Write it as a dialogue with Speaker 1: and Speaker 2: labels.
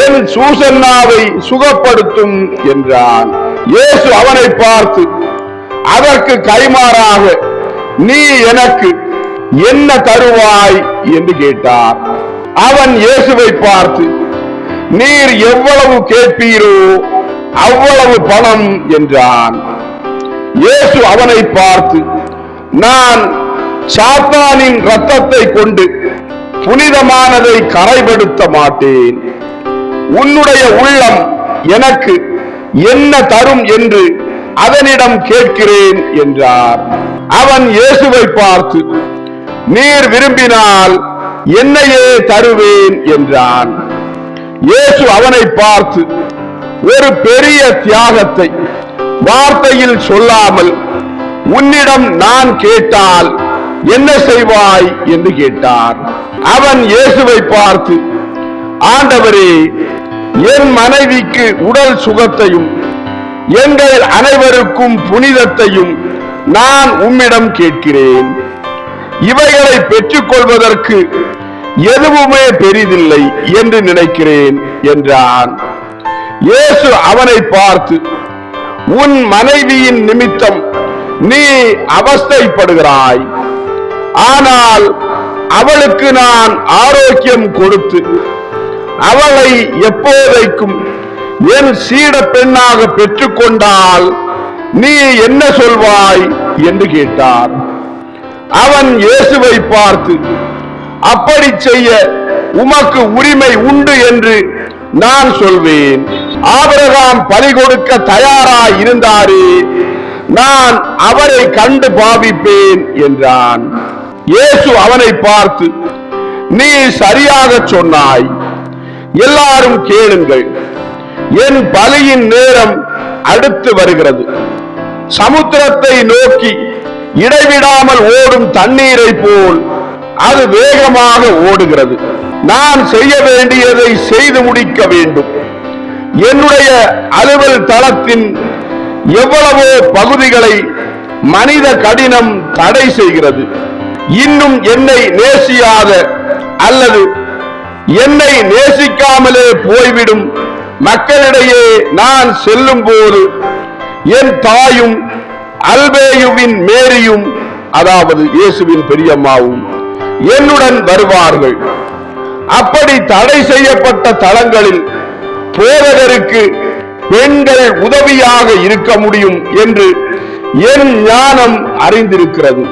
Speaker 1: என் சூசன்னாவை சுகப்படுத்தும் என்றான். இயேசு அவனை பார்த்து, அதற்கு கைமாறாக நீ எனக்கு என்ன தருவாய் என்று கேட்டார். அவன் இயேசுவை பார்த்து, நீர் எவ்வளவு கேட்பீரோ அவ்வளவு பணம் என்றான். இயேசு அவனை பார்த்து, நான் சாத்தானின் இரத்தத்தை கொண்டு புனிதமானதை கரைபடுத்த மாட்டேன். உன்னுடைய உள்ளம் எனக்கு என்ன தரும் என்று அதனிடம் கேட்கிறேன் என்றார். அவன் இயேசுவை பார்த்து, நீர் விரும்பினால் என்னையே தருவேன் என்றான். இயேசு அவனை பார்த்து, ஒரு பெரிய தியாகத்தை வார்த்தையில் சொல்லாமல் உன்னிடம் நான் கேட்டால் என்ன செய்வாய் என்று கேட்டார். அவன் இயேசுவை பார்த்து, ஆண்டவரே, என் மனைவிக்கு உடல் சுகத்தையும் எங்கள் அனைவருக்கும் புனிதத்தையும் நான் உம்மிடம் கேட்கிறேன். இவைகளை பெற்றுக் கொள்வதற்கு எதுவுமே பெரிதில்லை என்று நினைக்கிறேன் என்றான். இயேசு அவனை பார்த்து, உன் மனைவியின் நிமித்தம் நீ அவஸ்தைப்படுகிறாய். ஆனால் அவளுக்கு நான் ஆரோக்கியம் கொடுத்து அவளை எப்போதைக்கும் என் சீட பெண்ணாக பெற்றுக்கொண்டால் நீ என்ன சொல்வாய் என்று கேட்டார். அவன் இயேசுவை பார்த்து, அப்படி செய்ய உமக்கு உரிமை உண்டு என்று நான் சொல்வேன். ஆபிரகாம் பலி கொடுக்க தயாராய் இருந்தாரே, நான் அவரை கண்டு பாவிப்பேன் என்றான். இயேசு அவனை பார்த்து, நீ சரியாக சொன்னாய். எல்லாரும் கேளுங்கள், என் பலியின் நேரம் அடுத்து வருகிறது. சமுத்திரத்தை நோக்கி இடைவிடாமல் ஓடும் தண்ணீரை போல் அது வேகமாக ஓடுகிறது. நான் செய்ய வேண்டியதை செய்து முடிக்க வேண்டும். என்னுடைய அலுவல் தளத்தின் எவ்வளவோ பகுதிகளை மனித கடினம் தடை செய்கிறது. இன்னும் என்னை நேசியாத அல்லது என்னை நேசிக்காமலே போய்விடும் மக்களிடையே நான் செல்லும் போது என் தாயும் அல்பேயுவின் மேரியும், அதாவது இயேசுவின் பெரியம்மாவும் என்னுடன் வருவார்கள். அப்படி தடை செய்யப்பட்ட தலங்களில் போதகருக்கு பெண்கள் உதவியாக இருக்க முடியும் என்று என் ஞானம் அறிந்திருக்கிறது.